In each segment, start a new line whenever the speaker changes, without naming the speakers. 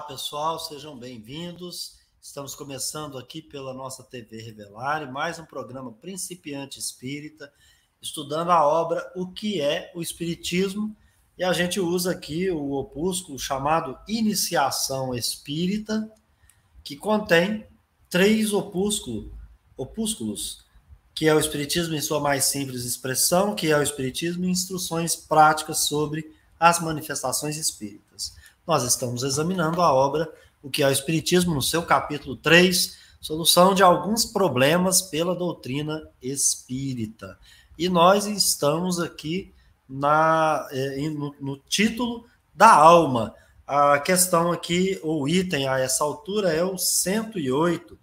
Olá, pessoal, sejam bem-vindos. Estamos começando aqui pela nossa TV Revelar, mais um programa Principiante Espírita, estudando a obra O que é o Espiritismo, e a gente usa aqui o opúsculo chamado Iniciação Espírita, que contém 3 opúsculos, que é o Espiritismo em sua mais simples expressão, que é o Espiritismo e instruções práticas sobre as manifestações espíritas. Nós estamos examinando a obra O que é o Espiritismo, no seu capítulo 3, Solução de alguns problemas pela doutrina espírita. E nós estamos aqui no título da alma. A questão aqui, o item a essa altura é o 108,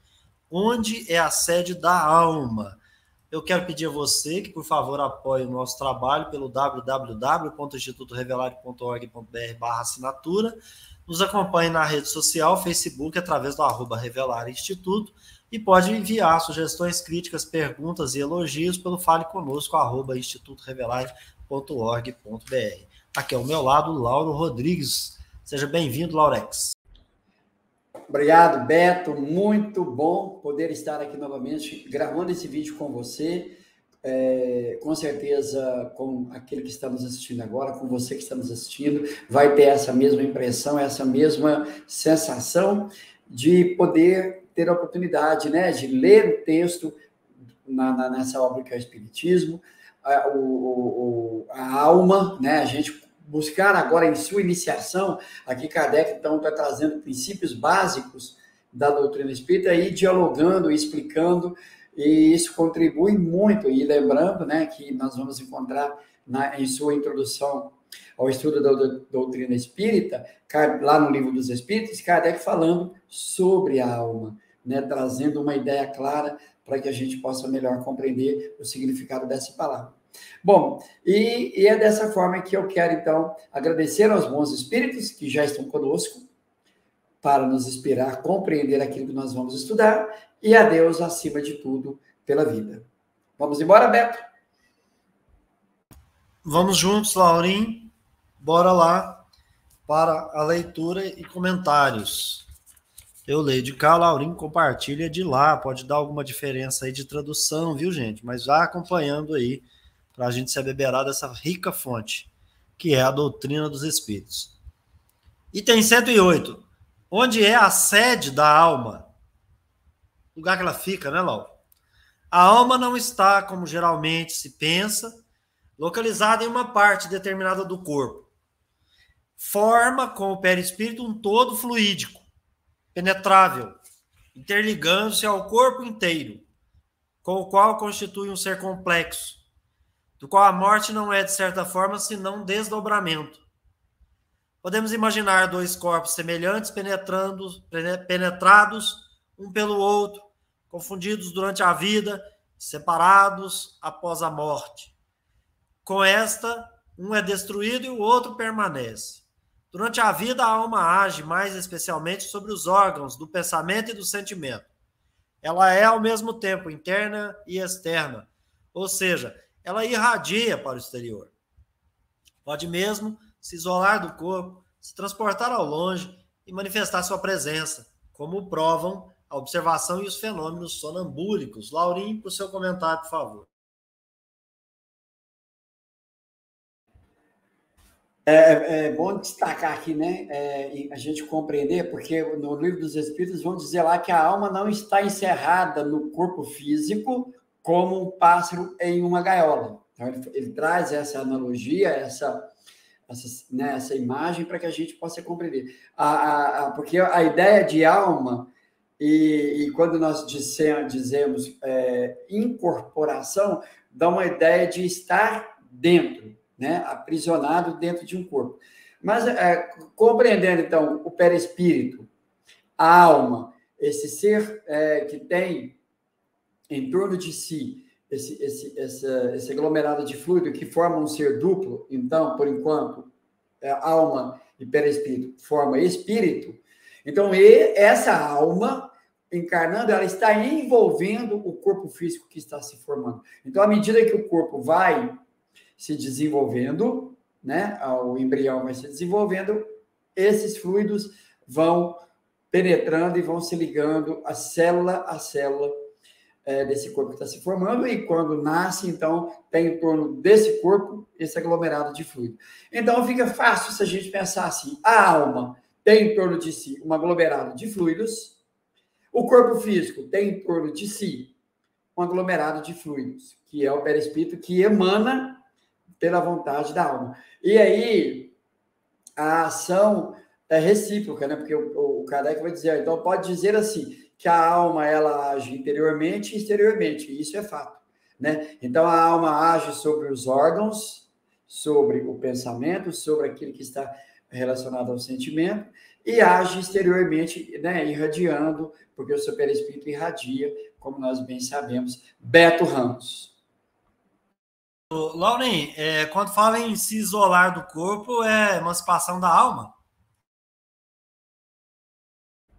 onde é a sede da alma. Eu quero pedir a você que, por favor, apoie o nosso trabalho pelo www.institutorevelario.org.br/assinatura. Nos acompanhe na rede social, Facebook, através do @Revelar-Instituto, e pode enviar sugestões, críticas, perguntas e elogios pelo Fale Conosco, @institutorevelario.org.br. Aqui ao meu lado, Lauro Rodrigues. Seja bem-vindo, Laurex.
Obrigado, Beto. Muito bom poder estar aqui novamente gravando esse vídeo com você. Com certeza, com aquele que está nos assistindo agora, com você que está nos assistindo, vai ter essa mesma impressão, essa mesma sensação de poder ter a oportunidade, né, de ler o texto nessa obra que é o Espiritismo, a alma, né, a gente buscar agora em sua iniciação. Aqui Kardec, então, está trazendo princípios básicos da doutrina espírita e dialogando, explicando, e isso contribui muito. E lembrando, né, que nós vamos encontrar em sua introdução ao estudo da doutrina espírita, lá no Livro dos Espíritos, Kardec falando sobre a alma, né, trazendo uma ideia clara para que a gente possa melhor compreender o significado dessa palavra. Bom, e é dessa forma que eu quero, então, agradecer aos bons espíritos que já estão conosco para nos inspirar, compreender aquilo que nós vamos estudar, e a Deus, acima de tudo, pela vida. Vamos embora, Beto?
Vamos juntos, Laurinho. Bora lá para a leitura e comentários. Eu leio de cá, Laurinho compartilha de lá. Pode dar alguma diferença aí de tradução, viu, gente? Mas vá acompanhando aí, para a gente se abeberar dessa rica fonte, que é a doutrina dos espíritos. Item 108. Onde é a sede da alma? O lugar que ela fica, né, Lau? A alma não está, como geralmente se pensa, localizada em uma parte determinada do corpo. Forma com o perispírito um todo fluídico, penetrável, interligando-se ao corpo inteiro, com o qual constitui um ser complexo, do qual a morte não é, de certa forma, senão um desdobramento. Podemos imaginar 2 corpos semelhantes penetrados um pelo outro, confundidos durante a vida, separados após a morte. Com esta, um é destruído e o outro permanece. Durante a vida, a alma age mais especialmente sobre os órgãos do pensamento e do sentimento. Ela é, ao mesmo tempo, interna e externa, ou seja, ela irradia para o exterior. Pode mesmo se isolar do corpo, se transportar ao longe e manifestar sua presença, como provam a observação e os fenômenos sonambúlicos. Laurinho, para o seu comentário, por favor.
É bom destacar aqui, né, a gente compreender, porque no Livro dos Espíritos vão dizer lá que a alma não está encerrada no corpo físico como um pássaro em uma gaiola. Então, ele traz essa analogia, essa imagem para que a gente possa compreender. Porque a ideia de alma, e quando nós dizemos incorporação, dá uma ideia de estar dentro, né, aprisionado dentro de um corpo. Mas, compreendendo, então, o perispírito, a alma, esse ser que tem em torno de si esse aglomerado de fluido que forma um ser duplo, então, por enquanto, alma e perispírito forma espírito, então essa alma encarnando, ela está envolvendo o corpo físico que está se formando. Então, à medida que o corpo vai se desenvolvendo, né, o embrião vai se desenvolvendo, esses fluidos vão penetrando e vão se ligando a célula desse corpo que está se formando, e quando nasce, então, tem em torno desse corpo esse aglomerado de fluido. Então, fica fácil se a gente pensar assim, a alma tem em torno de si um aglomerado de fluidos, o corpo físico tem em torno de si um aglomerado de fluidos, que é o perispírito que emana pela vontade da alma. E aí, a ação é recíproca, né? Porque o Kardec vai dizer, então pode dizer assim, que a alma ela age interiormente e exteriormente, e isso é fato, né? Então a alma age sobre os órgãos, sobre o pensamento, sobre aquilo que está relacionado ao sentimento, e age exteriormente, né, irradiando, porque o seu perispírito irradia, como nós bem sabemos. Beto Ramos.
Lauren, quando fala em se isolar do corpo, é emancipação da alma?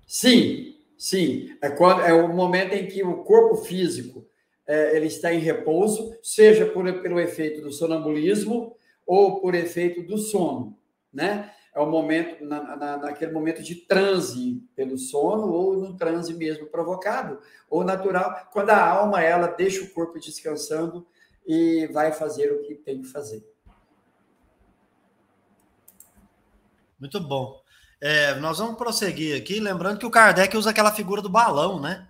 Sim, sim. É o momento em que o corpo físico ele está em repouso, seja pelo efeito do sonambulismo ou por efeito do sono, né? É o momento, naquele momento de transe pelo sono, ou no transe mesmo provocado, ou natural, quando a alma ela deixa o corpo descansando e vai fazer o que tem que fazer.
Muito bom. Nós vamos prosseguir aqui, lembrando que o Kardec usa aquela figura do balão, né?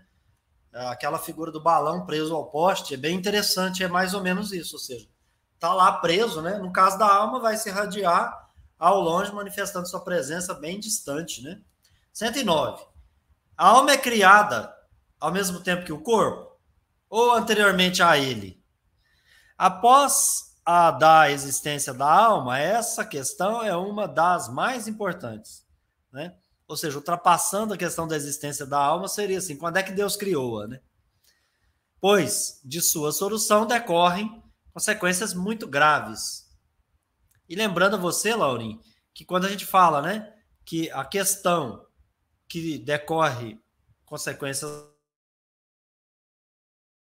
Aquela figura do balão preso ao poste, é bem interessante, é mais ou menos isso, ou seja, está lá preso, né? No caso da alma, vai se irradiar ao longe, manifestando sua presença bem distante, né? 109. A alma é criada ao mesmo tempo que o corpo? Ou anteriormente a ele? Após a da existência da alma, essa questão é uma das mais importantes, né? Ou seja, ultrapassando a questão da existência da alma, seria assim, quando é que Deus criou-a, né? Pois de sua solução decorrem consequências muito graves. E lembrando a você, Laurim, que quando a gente fala, né, que a questão que decorre consequências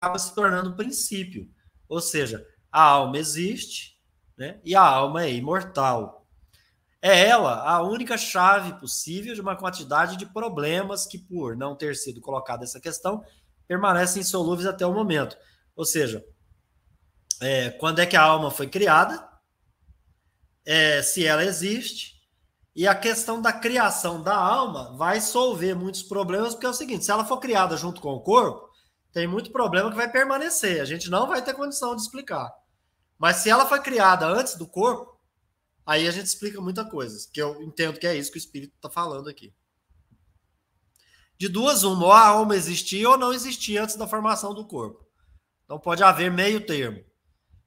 acaba se tornando um princípio. Ou seja, a alma existe, né, e a alma é imortal. É ela a única chave possível de uma quantidade de problemas que, por não ter sido colocada essa questão, permanecem insolúveis até o momento. Ou seja, quando é que a alma foi criada, se ela existe, e a questão da criação da alma vai solver muitos problemas, porque é o seguinte, se ela for criada junto com o corpo, tem muito problema que vai permanecer, a gente não vai ter condição de explicar. Mas se ela foi criada antes do corpo, aí a gente explica muita coisa, que eu entendo que é isso que o Espírito está falando aqui. De duas, uma, ou a alma existia ou não existia antes da formação do corpo. Então pode haver meio termo.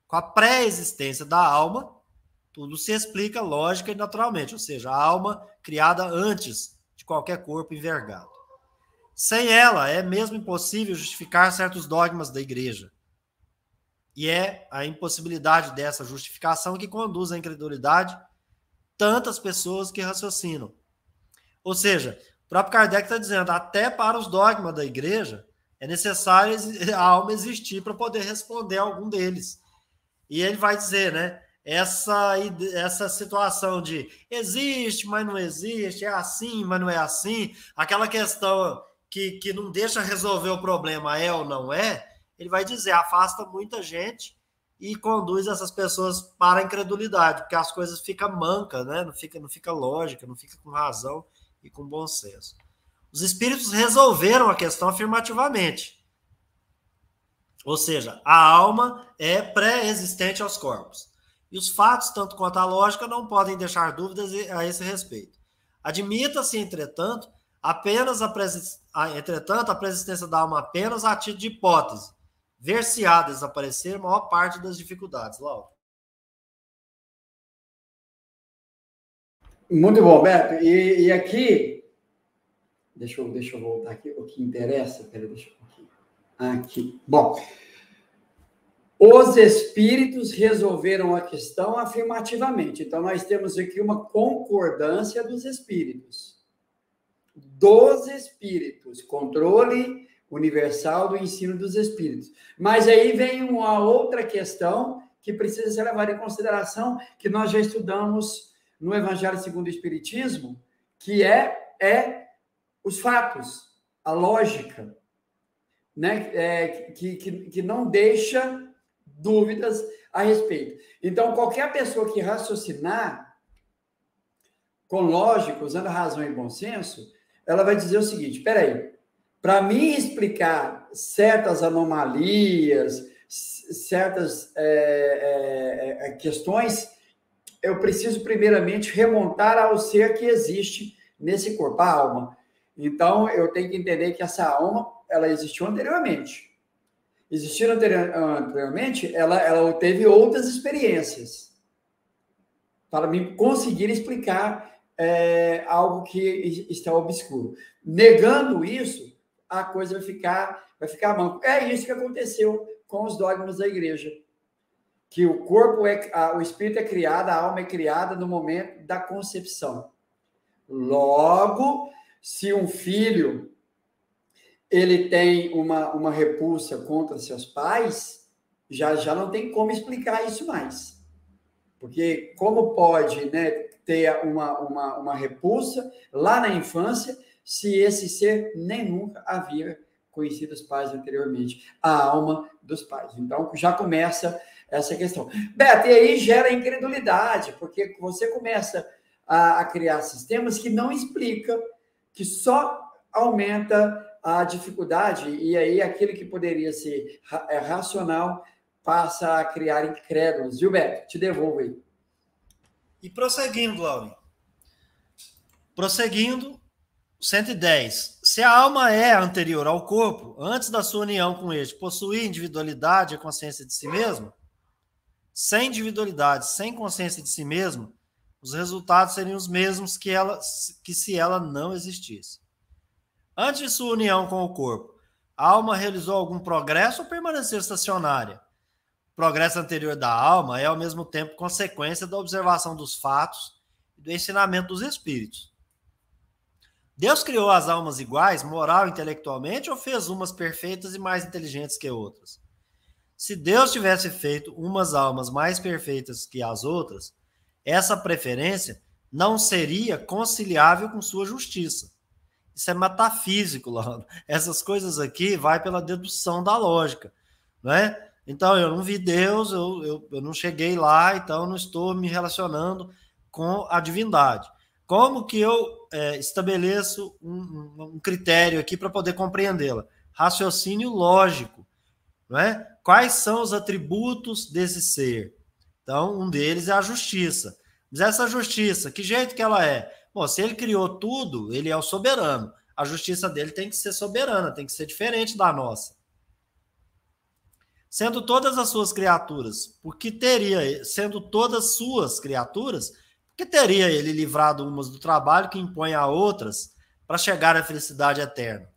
Com a pré-existência da alma, tudo se explica lógica e naturalmente, ou seja, a alma criada antes de qualquer corpo envergado. Sem ela, é mesmo impossível justificar certos dogmas da igreja. E é a impossibilidade dessa justificação que conduz à incredulidade tantas pessoas que raciocinam. Ou seja, o próprio Kardec está dizendo, até para os dogmas da igreja, é necessário a alma existir para poder responder a algum deles. E ele vai dizer, né, essa situação de existe, mas não existe, é assim, mas não é assim, aquela questão que não deixa resolver o problema é ou não é, ele vai dizer, afasta muita gente e conduz essas pessoas para a incredulidade, porque as coisas ficam mancas, né? Não fica lógica, não fica com razão e com bom senso. Os espíritos resolveram a questão afirmativamente. Ou seja, a alma é pré-existente aos corpos. E os fatos, tanto quanto a lógica, não podem deixar dúvidas a esse respeito. Admita-se, entretanto, a preexistência da alma apenas a título de hipótese, ver-se-á desaparecer a maior parte das dificuldades. Laura.
Muito bom, Beto. E aqui, deixa eu voltar aqui, o que interessa, peraí, deixa eu aqui. Bom, os espíritos resolveram a questão afirmativamente. Então, nós temos aqui uma concordância dos espíritos. Controle universal do ensino dos espíritos. Mas aí vem uma outra questão que precisa ser levada em consideração, que nós já estudamos no Evangelho segundo o Espiritismo, que é é os fatos, a lógica, né? Que não deixa dúvidas a respeito. Então, qualquer pessoa que raciocinar com lógica, usando a razão e bom senso, ela vai dizer o seguinte: peraí, para mim explicar certas anomalias, certas questões, eu preciso primeiramente remontar ao ser que existe nesse corpo, a alma. Então, eu tenho que entender que essa alma, ela existiu anteriormente. Existindo anteriormente, ela teve outras experiências para me conseguir explicar algo que está obscuro. Negando isso, a coisa vai ficar manco. É isso que aconteceu com os dogmas da igreja. Que o corpo o espírito é criado, a alma é criada no momento da concepção. Logo, se um filho ele tem uma repulsa contra seus pais, já não tem como explicar isso mais. Porque como pode, né, ter uma repulsa lá na infância, se esse ser nem nunca havia conhecido os pais anteriormente, a alma dos pais. Então, já começa essa questão. Beto, e aí gera incredulidade, porque você começa a criar sistemas que não explicam, que só aumenta a dificuldade, e aí aquele que poderia ser racional passa a criar incrédulos. Viu, Beto? Te devolvo aí.
E prosseguindo, Laurinho. Prosseguindo, 110. Se a alma é anterior ao corpo, antes da sua união com este, possui individualidade e consciência de si mesmo? Sem individualidade, sem consciência de si mesmo, os resultados seriam os mesmos que se ela não existisse. Antes de sua união com o corpo, a alma realizou algum progresso ou permaneceu estacionária? O progresso anterior da alma é, ao mesmo tempo, consequência da observação dos fatos e do ensinamento dos espíritos. Deus criou as almas iguais, moral e intelectualmente, ou fez umas perfeitas e mais inteligentes que outras? Se Deus tivesse feito umas almas mais perfeitas que as outras, essa preferência não seria conciliável com sua justiça. Isso é metafísico, Laura. Essas coisas aqui vai pela dedução da lógica, né? Então, eu não vi Deus, eu não cheguei lá, então não estou me relacionando com a divindade. Como que eu estabeleço um critério aqui para poder compreendê-la? Raciocínio lógico, não é? Quais são os atributos desse ser? Então, um deles é a justiça. Mas essa justiça, que jeito que ela é? Bom, se ele criou tudo, ele é o soberano. A justiça dele tem que ser soberana, tem que ser diferente da nossa. Sendo todas as suas criaturas, sendo todas suas criaturas, por que teria ele livrado umas do trabalho que impõe a outras para chegar à felicidade eterna?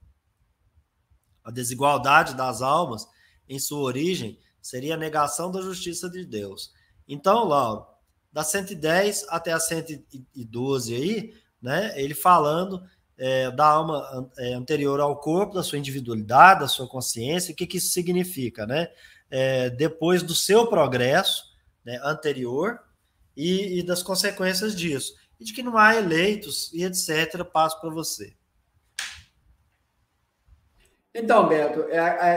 A desigualdade das almas, em sua origem, seria a negação da justiça de Deus. Então, Lauro, da 110 até a 112 aí, né, ele falando da alma anterior ao corpo, da sua individualidade, da sua consciência, o que isso significa, né? Depois do seu progresso, né, anterior e das consequências disso, e de que não há eleitos e etc. Passo para você.
Então, Beto,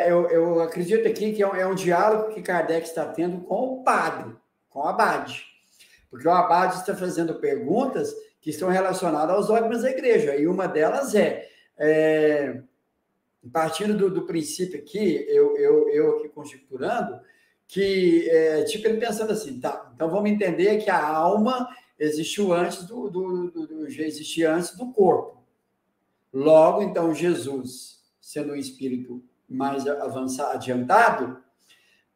eu acredito aqui que é um diálogo que Kardec está tendo com o padre, com o abade, porque o abade está fazendo perguntas que estão relacionadas aos dogmas da igreja, e uma delas partindo do princípio aqui, eu aqui conjecturando, que, tipo, ele pensando assim, tá, então vamos entender que a alma existiu antes já existia antes do corpo. Logo, então, Jesus, sendo um espírito mais avançado, adiantado,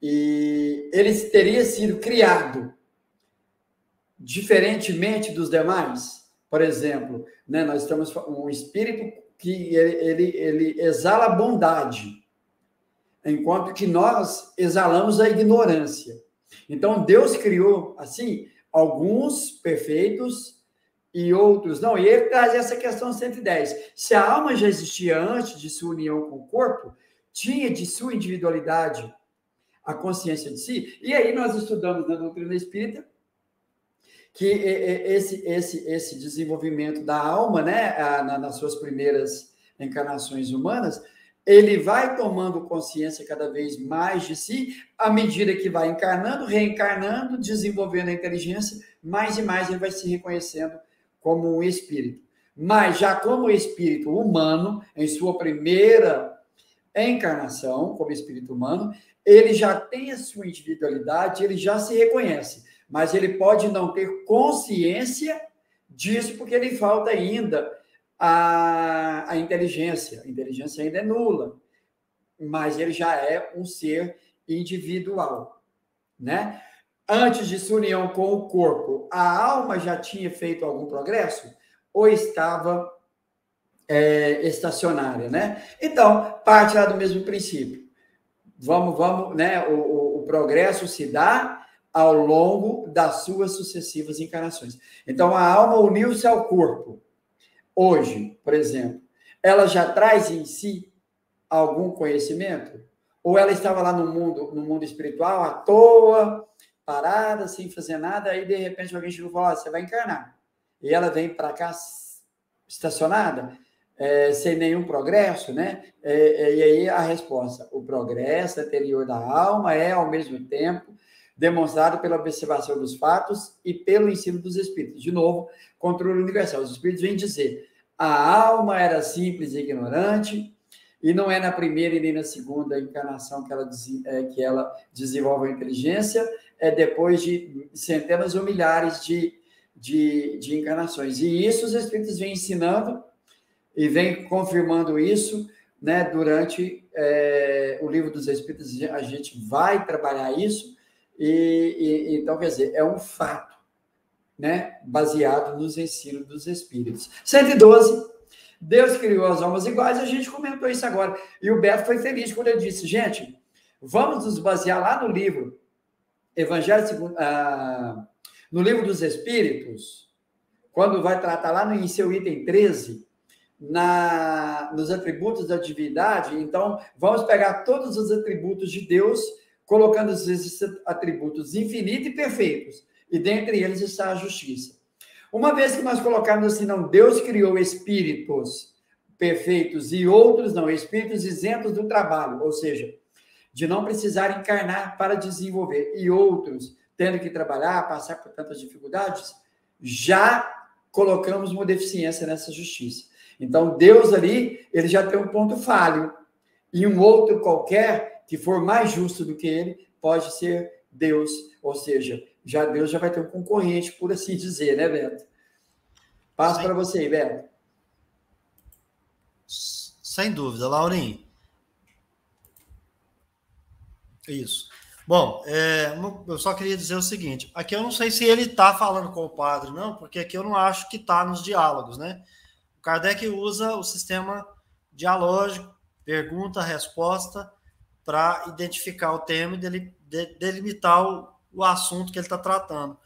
e ele teria sido criado diferentemente dos demais. Por exemplo, né, nós temos um espírito que ele exala a bondade, enquanto que nós exalamos a ignorância. Então, Deus criou, assim, alguns perfeitos e outros não. E ele traz essa questão 110. Se a alma já existia antes de sua união com o corpo, tinha de sua individualidade a consciência de si. E aí nós estudamos na doutrina espírita que esse desenvolvimento da alma, né, nas suas primeiras encarnações humanas, ele vai tomando consciência cada vez mais de si, à medida que vai encarnando, reencarnando, desenvolvendo a inteligência, mais e mais ele vai se reconhecendo como um espírito. Mas já como espírito humano, em sua primeira encarnação, como espírito humano, ele já tem a sua individualidade, ele já se reconhece, mas ele pode não ter consciência disso, porque lhe falta ainda a inteligência. A inteligência ainda é nula, mas ele já é um ser individual, né? Antes de sua união com o corpo, a alma já tinha feito algum progresso? Ou estava estacionária, né? Então, parte lá do mesmo princípio. Vamos, né? O progresso se dá ao longo das suas sucessivas encarnações. Então, a alma uniu-se ao corpo. Hoje, por exemplo, ela já traz em si algum conhecimento? Ou ela estava lá no mundo espiritual, à toa, parada, sem fazer nada, aí de repente alguém chegou e falou: você vai encarnar. E ela vem para cá estacionada, sem nenhum progresso, né? E aí a resposta: o progresso anterior da alma é, ao mesmo tempo, demonstrado pela observação dos fatos e pelo ensino dos espíritos. De novo, controle universal. Os espíritos vêm dizer: a alma era simples e ignorante, e não é na primeira e nem na segunda encarnação que ela desenvolve a inteligência, é depois de centenas ou milhares de encarnações. E isso os espíritos vêm ensinando e vêm confirmando isso, né? Durante o Livro dos Espíritos, a gente vai trabalhar isso, então, quer dizer, é um fato, né? Baseado nos ensinos dos espíritos. 112. Deus criou as almas iguais, a gente comentou isso agora. E o Beto foi feliz quando ele disse: gente, vamos nos basear lá no livro Evangelho segundo, no Livro dos Espíritos, quando vai tratar lá em seu item 13, nos atributos da divindade. Então, vamos pegar todos os atributos de Deus, colocando esses atributos infinitos e perfeitos, e dentre eles está a justiça. Uma vez que nós colocarmos assim, não, Deus criou espíritos perfeitos e outros não, espíritos isentos do trabalho, ou seja, de não precisar encarnar para desenvolver, e outros tendo que trabalhar, passar por tantas dificuldades, já colocamos uma deficiência nessa justiça. Então, Deus ali, ele já tem um ponto falho, e um outro qualquer, que for mais justo do que ele, pode ser Deus, ou seja, Deus já vai ter um concorrente, por assim dizer, né, Beto? Passo para você aí, Beto.
Sem dúvida, Laurinho. Isso. Bom, eu só queria dizer o seguinte: aqui eu não sei se ele está falando com o padre, não, porque aqui eu não acho que está nos diálogos, né? O Kardec usa o sistema dialógico, pergunta-resposta, para identificar o tema e delimitar o assunto que ele está tratando.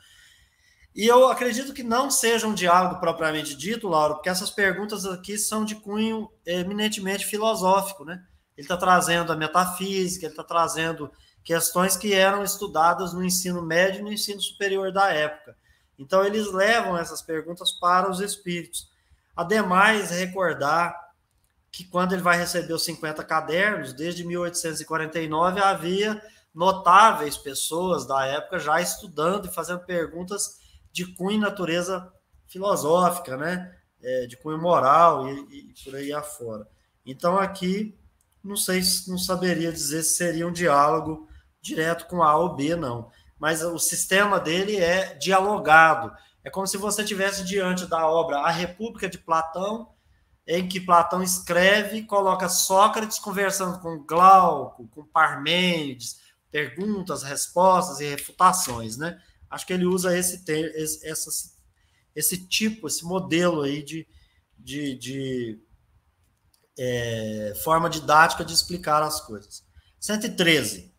E eu acredito que não seja um diálogo propriamente dito, Lauro, porque essas perguntas aqui são de cunho eminentemente filosófico, né? Ele está trazendo a metafísica, ele está trazendo questões que eram estudadas no ensino médio e no ensino superior da época. Então, eles levam essas perguntas para os espíritos. Ademais, recordar que quando ele vai receber os 50 cadernos, desde 1849, havia notáveis pessoas da época já estudando e fazendo perguntas de cunho e natureza filosófica, né? De cunho moral e por aí afora. Então, aqui, não sei, não saberia dizer se seria um diálogo direto com A ou B, não. Mas o sistema dele é dialogado. É como se você estivesse diante da obra A República de Platão, em que Platão escreve e coloca Sócrates conversando com Glauco, com Parmênides, perguntas, respostas e refutações, né? Acho que ele usa esse tipo, esse modelo aí de forma didática de explicar as coisas. 113.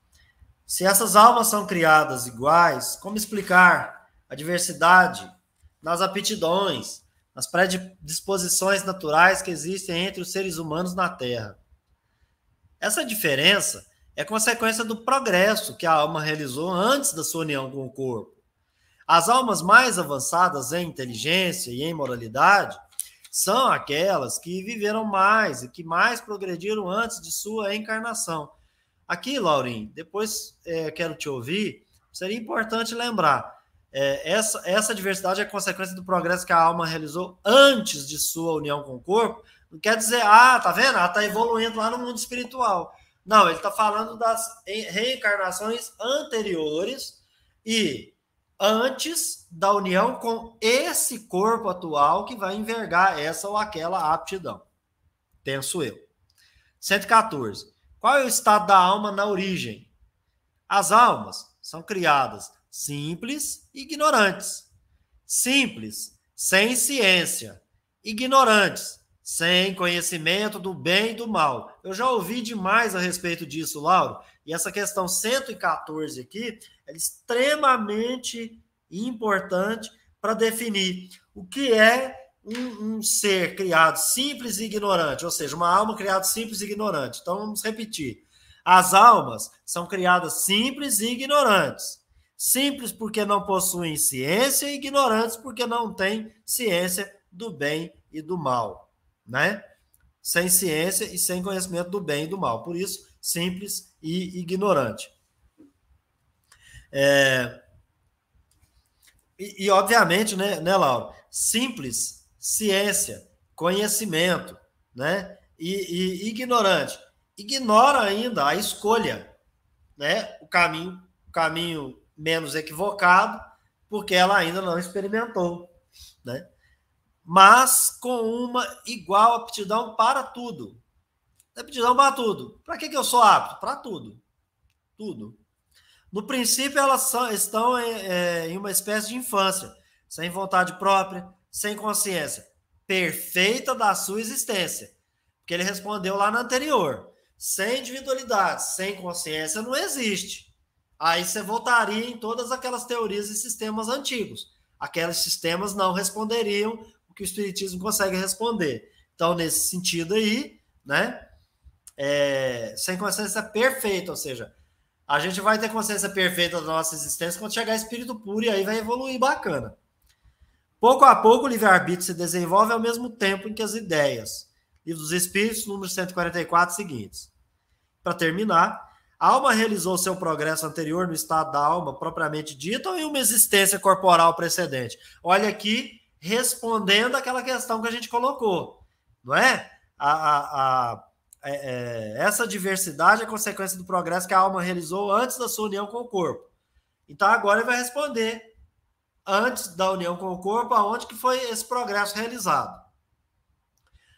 Se essas almas são criadas iguais, como explicar a diversidade nas aptidões, nas predisposições naturais que existem entre os seres humanos na Terra? Essa diferença é consequência do progresso que a alma realizou antes da sua união com o corpo. As almas mais avançadas em inteligência e em moralidade são aquelas que viveram mais e que mais progrediram antes de sua encarnação. Aqui, Laurim, depois quero te ouvir, seria importante lembrar, essa diversidade é consequência do progresso que a alma realizou antes de sua união com o corpo. Não quer dizer, tá vendo? Ela está evoluindo lá no mundo espiritual. Não, ele está falando das reencarnações anteriores e antes da união com esse corpo atual que vai envergar essa ou aquela aptidão. Penso eu. 114. Qual é o estado da alma na origem? As almas são criadas simples e ignorantes. Simples, sem ciência. Ignorantes, sem conhecimento do bem e do mal. Eu já ouvi demais a respeito disso, Lauro. E essa questão 114 aqui é extremamente importante para definir o que é um ser criado simples e ignorante, ou seja, uma alma criada simples e ignorante. Então, vamos repetir. As almas são criadas simples e ignorantes. Simples porque não possuem ciência e ignorantes porque não têm ciência do bem e do mal, né? Sem ciência e sem conhecimento do bem e do mal. Por isso, simples e ignorante. Obviamente, né, Laura? Simples, ciência, conhecimento, né? E ignorante. Ignora ainda a escolha, né? O caminho menos equivocado, porque ela ainda não experimentou, né? Mas com uma igual aptidão para tudo. Aptidão para tudo. Para que eu sou apto? Para tudo. Tudo. No princípio, elas estão em uma espécie de infância, sem vontade própria, sem consciência, perfeita da sua existência. Porque ele respondeu lá no anterior. Sem individualidade, sem consciência, não existe. Aí você voltaria em todas aquelas teorias e sistemas antigos. Aqueles sistemas não responderiam o que o Espiritismo consegue responder. Então, nesse sentido aí, né, sem consciência perfeita, ou seja, a gente vai ter consciência perfeita da nossa existência quando chegar espírito puro e aí vai evoluir bacana. Pouco a pouco o livre-arbítrio se desenvolve ao mesmo tempo em que as ideias. Livro dos Espíritos, número 144, seguintes. Para terminar, a alma realizou seu progresso anterior no estado da alma propriamente dito ou em uma existência corporal precedente? Olha aqui, respondendo aquela questão que a gente colocou, não é? Essa diversidade é consequência do progresso que a alma realizou antes da sua união com o corpo. Então, agora ele vai responder antes da união com o corpo, aonde que foi esse progresso realizado.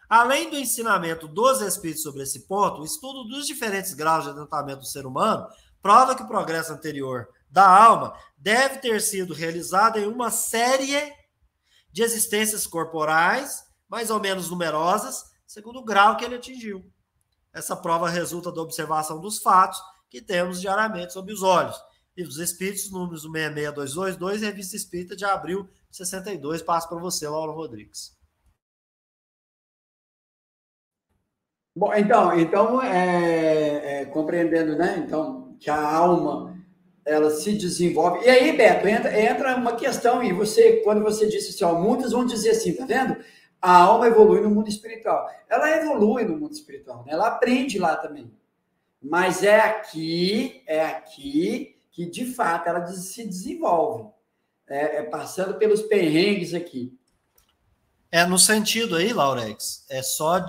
Além do ensinamento dos espíritos sobre esse ponto, o estudo dos diferentes graus de adiantamento do ser humano prova que o progresso anterior da alma deve ter sido realizado em uma série de existências corporais, mais ou menos numerosas, segundo o grau que ele atingiu. Essa prova resulta da observação dos fatos que temos diariamente sob os olhos. Livro dos Espíritos, números 66222, Revista Espírita de abril de 62. Passo para você, Laura Rodrigues.
Bom, então compreendendo, né? Então, que a alma ela se desenvolve. E aí, Beto, entra uma questão, e quando você disse assim, muitos vão dizer assim, tá vendo? A alma evolui no mundo espiritual. Ela evolui no mundo espiritual, né? Ela aprende lá também. Mas é aqui que, de fato, ela se desenvolve. Passando pelos perrengues aqui.
No sentido aí, Laurex, é só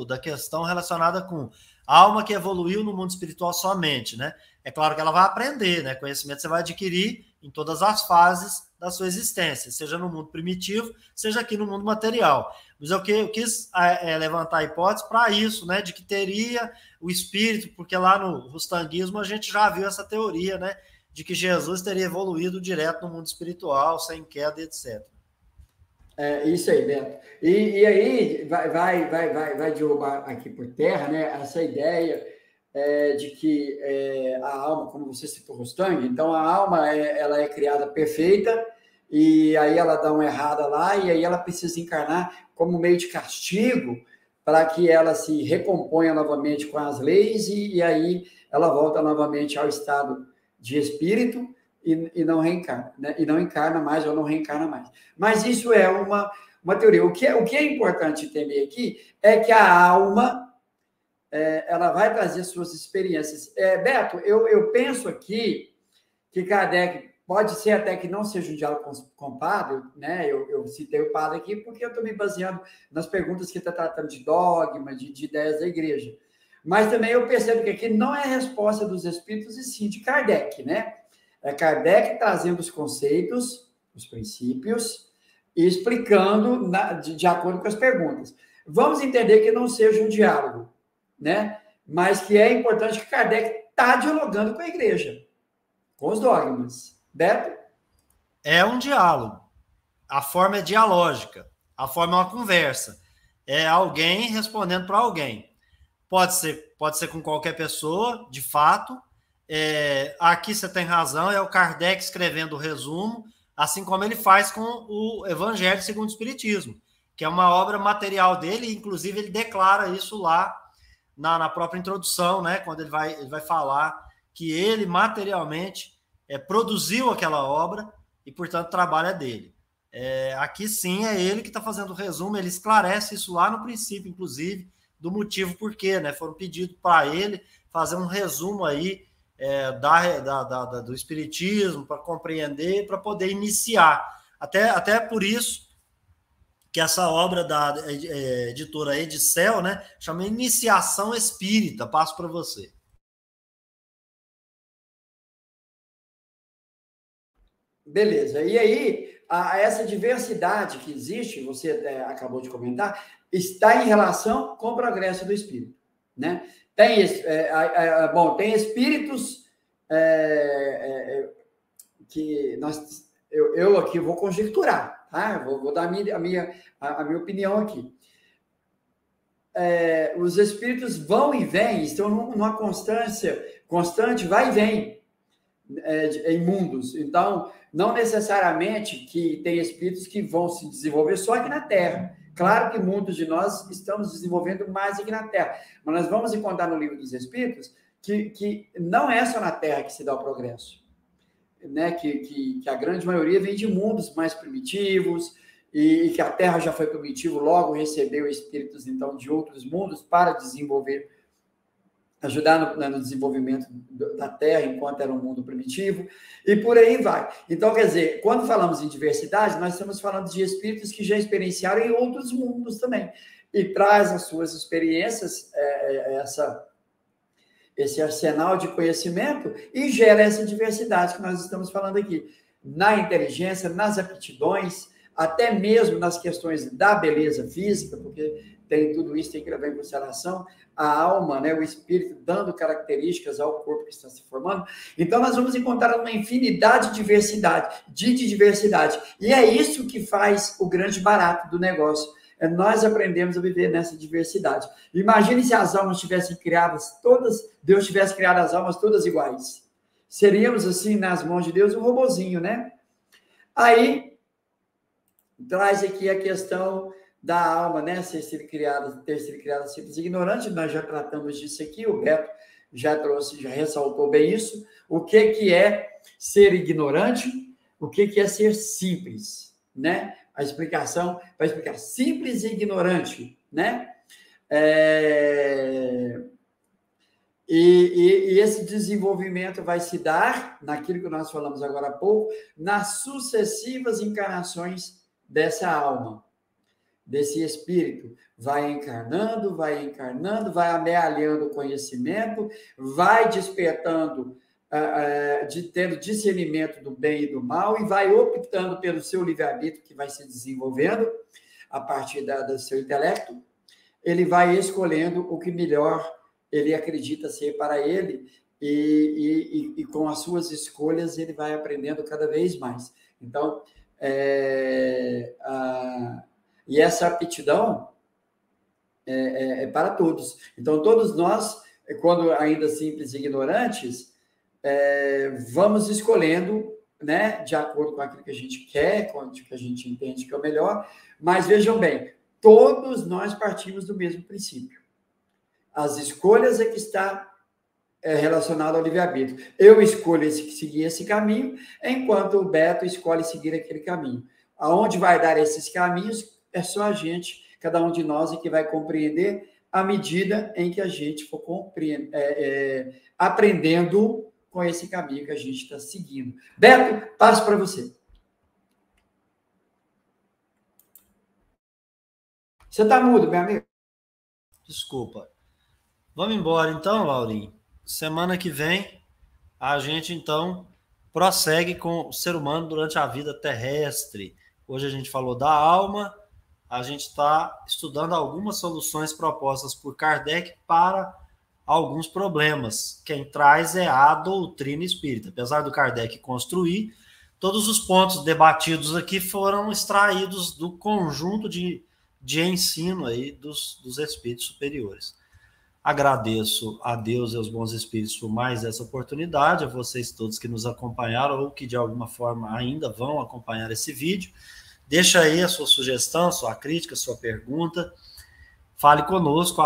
da questão relacionada com a alma que evoluiu no mundo espiritual somente, né? É claro que ela vai aprender, né? Conhecimento você vai adquirir em todas as fases da sua existência, seja no mundo primitivo, seja aqui no mundo material. Mas eu quis levantar a hipótese para isso, né? De que teria o espírito, porque lá no rustanguismo a gente já viu essa teoria, né? De que Jesus teria evoluído direto no mundo espiritual, sem queda, etc.
Isso aí, Beto. E aí vai derrubar aqui por terra, né? Essa ideia de que a alma, como você citou, Rustang, então a alma ela é criada perfeita e aí ela dá uma errada lá e aí ela precisa encarnar como meio de castigo para que ela se recomponha novamente com as leis e aí ela volta novamente ao estado de espírito e não reencarna, né? E não encarna mais ou não reencarna mais. Mas isso é uma teoria. O que é importante entender aqui é que a alma ela vai trazer suas experiências. Beto, eu penso aqui que Kardec pode ser até que não seja um diálogo com o padre, né? Eu citei o padre aqui porque eu estou me baseando nas perguntas que está tratando de dogma, de ideias da igreja. Mas também eu percebo que aqui não é a resposta dos espíritos, e sim de Kardec, né? É Kardec trazendo os conceitos, os princípios, e explicando de acordo com as perguntas. Vamos entender que não seja um diálogo, né? Mas que é importante que Kardec está dialogando com a igreja, com os dogmas. Beto?
É um diálogo. A forma é dialógica. A forma é uma conversa. É alguém respondendo para alguém. Pode ser com qualquer pessoa, de fato. Aqui você tem razão, é o Kardec escrevendo o resumo, assim como ele faz com o Evangelho segundo o Espiritismo, que é uma obra material dele, inclusive ele declara isso lá na própria introdução, né, quando ele vai falar que ele materialmente produziu aquela obra e, portanto, o trabalho é dele. Aqui sim é ele que está fazendo o resumo, ele esclarece isso lá no princípio, inclusive, do motivo por quê, né? Foram pedidos para ele fazer um resumo aí do Espiritismo, para compreender, para poder iniciar. Até por isso que essa obra da editora Edicel, né, chama Iniciação Espírita. Passo para você.
Beleza. E aí, essa diversidade que existe, você acabou de comentar, está em relação com o progresso do espírito, né? Tem espíritos que eu aqui vou conjecturar, tá? Vou dar a minha opinião aqui. Os espíritos vão e vêm, estão numa constante, vai e vem em mundos. Então, não necessariamente que tem espíritos que vão se desenvolver só aqui na Terra. Claro que muitos de nós estamos desenvolvendo mais aqui na Terra, mas nós vamos encontrar no Livro dos Espíritos que não é só na Terra que se dá o progresso, né? Que a grande maioria vem de mundos mais primitivos, e que a Terra já foi primitivo, logo recebeu espíritos, então, de outros mundos para desenvolver, ajudar no desenvolvimento da Terra, enquanto era um mundo primitivo, e por aí vai. Então, quer dizer, quando falamos em diversidade, nós estamos falando de espíritos que já experienciaram em outros mundos também, e traz as suas experiências, esse arsenal de conhecimento, e gera essa diversidade que nós estamos falando aqui, na inteligência, nas aptidões, até mesmo nas questões da beleza física, porque tem tudo isso, tem que levar em consideração a alma, né, o espírito, dando características ao corpo que está se formando. Então, nós vamos encontrar uma infinidade de diversidade. E é isso que faz o grande barato do negócio. Nós aprendemos a viver nessa diversidade. Imagine se as almas tivessem criadas todas, Deus tivesse criado as almas todas iguais. Seríamos, assim, nas mãos de Deus, um robozinho, né? Aí, traz aqui a questão da alma, né? Ter sido criada simples e ignorante. Nós já tratamos disso aqui, o Beto já ressaltou bem isso. O que é ser ignorante? O que é ser simples, né? A explicação vai explicar simples e ignorante, né? E esse desenvolvimento vai se dar, naquilo que nós falamos agora há pouco, nas sucessivas encarnações dessa alma, desse espírito. Vai encarnando, vai amealhando o conhecimento, vai despertando, tendo discernimento do bem e do mal, e vai optando pelo seu livre-arbítrio, que vai se desenvolvendo a partir do seu intelecto. Ele vai escolhendo o que melhor ele acredita ser para ele, e com as suas escolhas ele vai aprendendo cada vez mais. Então, e essa aptidão é para todos. Então, todos nós, quando ainda simples e ignorantes, vamos escolhendo, né, de acordo com aquilo que a gente quer, com aquilo que a gente entende que é o melhor, mas vejam bem, todos nós partimos do mesmo princípio. As escolhas é que está relacionado ao livre-arbítrio. Eu escolho seguir esse caminho, enquanto o Beto escolhe seguir aquele caminho. Aonde vai dar esses caminhos é só a gente, cada um de nós, que vai compreender à medida em que a gente for aprendendo com esse caminho que a gente está seguindo. Beto, passo para você. Você está mudo, meu amigo?
Desculpa. Vamos embora então, Laurinho. Semana que vem, a gente então prossegue com o ser humano durante a vida terrestre. Hoje a gente falou da alma, a gente está estudando algumas soluções propostas por Kardec para alguns problemas. Quem traz é a doutrina espírita. Apesar do Kardec construir, todos os pontos debatidos aqui foram extraídos do conjunto de ensino aí dos espíritos superiores. Agradeço a Deus e aos bons espíritos por mais essa oportunidade, a vocês todos que nos acompanharam ou que de alguma forma ainda vão acompanhar esse vídeo. Deixa aí a sua sugestão, sua crítica, sua pergunta. Fale conosco,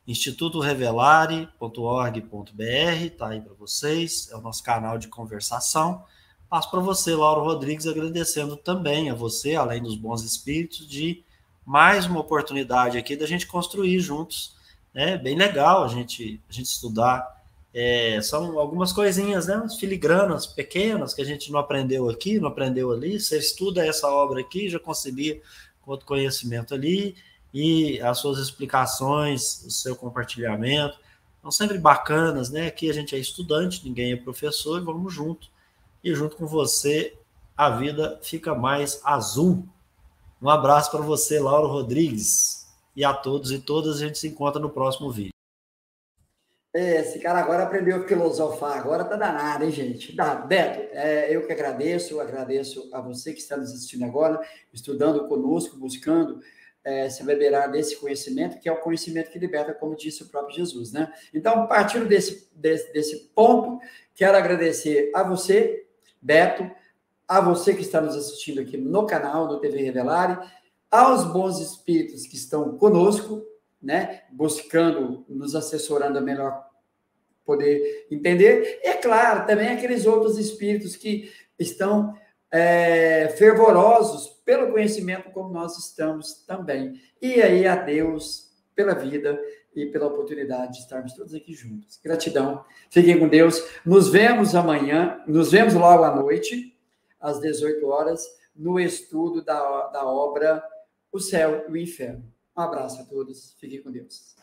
@institutorevelare.org.br, tá aí para vocês, é o nosso canal de conversação. Passo para você, Lauro Rodrigues, agradecendo também a você, além dos bons espíritos, de mais uma oportunidade aqui da gente construir juntos. É bem legal a gente estudar. São algumas coisinhas, né? Umas filigranas pequenas que a gente não aprendeu aqui, não aprendeu ali. Você estuda essa obra aqui, já concebia com outro conhecimento ali, e as suas explicações, o seu compartilhamento são sempre bacanas, né? Aqui a gente é estudante, ninguém é professor, e vamos junto. E junto com você, a vida fica mais azul. Um abraço para você, Lauro Rodrigues. E a todos e todas, a gente se encontra no próximo vídeo.
Esse cara agora aprendeu a filosofar, agora tá danado, hein, gente? Beto, eu que agradeço a você que está nos assistindo agora, estudando conosco, buscando se beberar desse conhecimento, que é o conhecimento que liberta, como disse o próprio Jesus, né? Então, partindo desse ponto, quero agradecer a você, Beto, a você que está nos assistindo aqui no canal do TV Revelare, aos bons espíritos que estão conosco, né, buscando, nos assessorando a melhor poder entender, e, é claro, também aqueles outros espíritos que estão fervorosos pelo conhecimento, como nós estamos também. E aí, a Deus pela vida e pela oportunidade de estarmos todos aqui juntos. Gratidão. Fiquem com Deus. Nos vemos amanhã, nos vemos logo à noite, às 18 horas, no estudo da obra O Céu e o Inferno. Um abraço a todos. Fiquem com Deus.